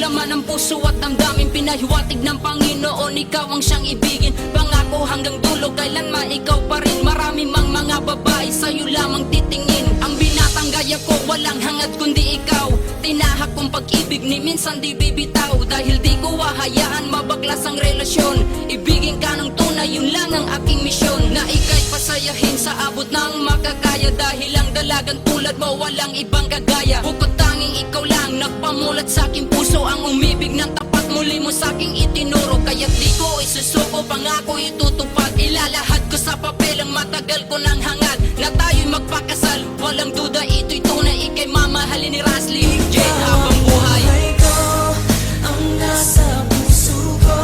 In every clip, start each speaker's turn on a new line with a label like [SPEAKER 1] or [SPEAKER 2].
[SPEAKER 1] laman ng puso at damdamin, pinahiwatig ng Panginoon, ikaw ang siyang ibigin. Pangako hanggang dulo, kailanman ikaw pa rin. Marami mang mga babae, sa'yo lamang titingin. Ang binatang gaya ko, walang hangad kundi ikaw. Tinahak kong pag-ibig ni minsan di bibitaw. Dahil di ko hahayaan mabaklas ang relasyon. Ibigin ka ng tunay, yun lang ang aking misyon. Na ika'y pasayahin sa abot ng makakaya. Dahil ang dalagang tulad mo, walang ibang kagaya. Bukod tanging ikaw lang, nagpamulat sa aking puso. Ang umibig ng tapat, muli mo sa aking itinuro. Kaya't di ko isusuko, pangako itutupad. Ilalahad ko sa papel ang matagal ko ng hangad. Na tayo'y magpakasal, walang duda ito'y tunay. Ika'y mamahalin ni Rasly J habang buhay.
[SPEAKER 2] Buhay ko ang nasa puso ko.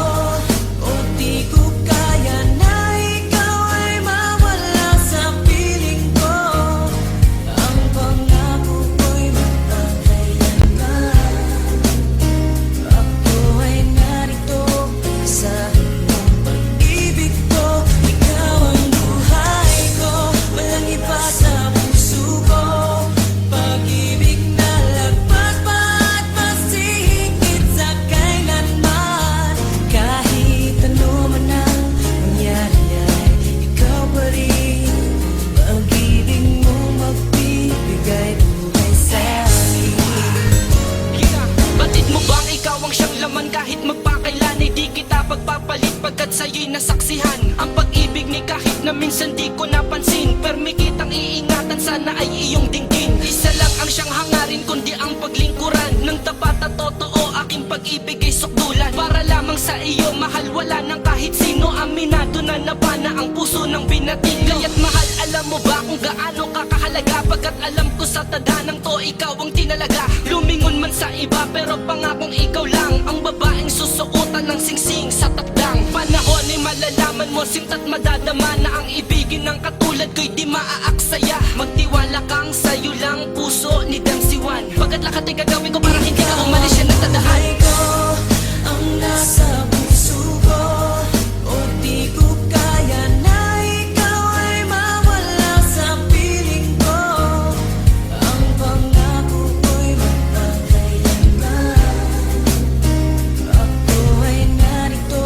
[SPEAKER 2] O di ko kaya na ikaw ay mawala sa piling ko. Ang pangako ko'y magpakailanman. Ako ay narito sa iyong pag-ibig ko. Ikaw ang buhay ko, walang iba sa puso ko. Pag-ibig na lagpas pa at mas higit sa kailanman. Kahit ano man ang mangyari ay ikaw pa rin. Pag-ibig mo magbibigay buhay sa akin.
[SPEAKER 3] Batid mo bang ikaw ang siyang laman kahit magpakailan ay di kita pagpapalit pagkat sa'yo'y nasaksihan ang pag-ibig ni kahit na minsan di ko napansin. Permi kitang iingatan, sana ay iyong dinggin. Isa lang ang siyang hangarin kundi ang paglingkuran ng tapat at totoo. Aking pag-ibig ay sukdulan para lamang sa iyo, mahal wala nang kahit sino. Aminado na napana ang puso ng binatilyo. Kaya't mahal, alam mo ba kung gaano kakahalaga? Pagkat alam ko sa tadhanang to, ikaw ang tinalaga. Lumingon man sa iba pero pangakong ikaw lang ang babaeng susuotan ng singsing sa takdang panahon. Ay malalaman mo, simta't madadama na ang ibigin ng katulad ko'y di maaaksaya. Magtiwala kang sa'yo lang puso ni Dempsey One. Pagkat lahat ay gagawin ko para hindi ka umalis siya nagtadahan.
[SPEAKER 2] Buhay ko ang nasa puso ko. O di ko kaya na ikaw ay mawala sa piling ko. Ang pangako ko'y magpakailanman. Ako ay narito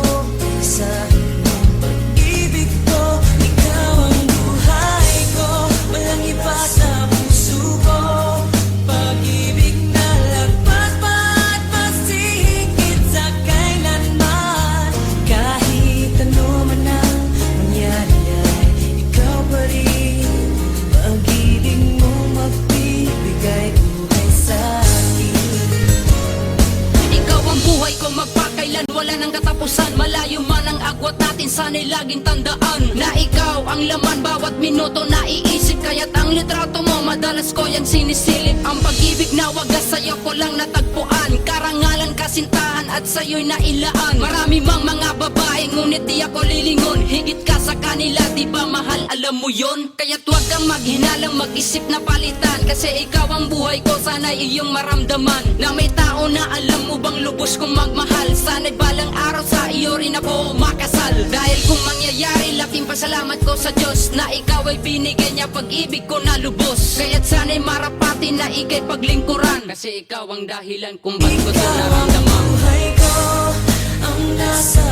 [SPEAKER 2] sa iyong pag-ibig ko. Ikaw ang buhay ko, walang iba sa puso ko. Pag-ibig na lagpas pa at mas higit sa kailanman. Kahit ano man ang mangyari ay ikaw pa rin. Pag-ibig mo magbibigay buhay sa akin.
[SPEAKER 1] Ikaw ang buhay ko, magpakailan, wala nang katapusan. Malayo man ang agwat natin, sana'y laging tandaan na ikaw ang laman bawat minuto na iisip. Kaya't ang litrato mo, madalas ko yan sinisilip. Ang pag-ibig na wagas sa'yo ko lang natagpuan. Karangalan, kasintahan at sa'yo'y nailaan. Marami mang mga babae, ngunit di ako lilingon. Higit ka sa kanila, di ba mahal, alam mo yon? Kaya't huwag kang maghinalang mag-isip na palitan. Kasi ikaw ang buhay ko, sana'y iyong maramdaman na may tao na alam mo bang lubos kong magmahal. Sana'y balang araw sa iyo rin ako makasal. Dahil kung mangyayari, laking pasalamat ko sa Diyos na ikaw ay binigay niya pag-ibig ko na lubos. Kaya't sana'y marapati na ika'y paglingkuran. Kasi ikaw ang dahilan kung bakit ko ito
[SPEAKER 2] Ikaw ang
[SPEAKER 1] naramdaman.
[SPEAKER 2] buhay ko, ang nasa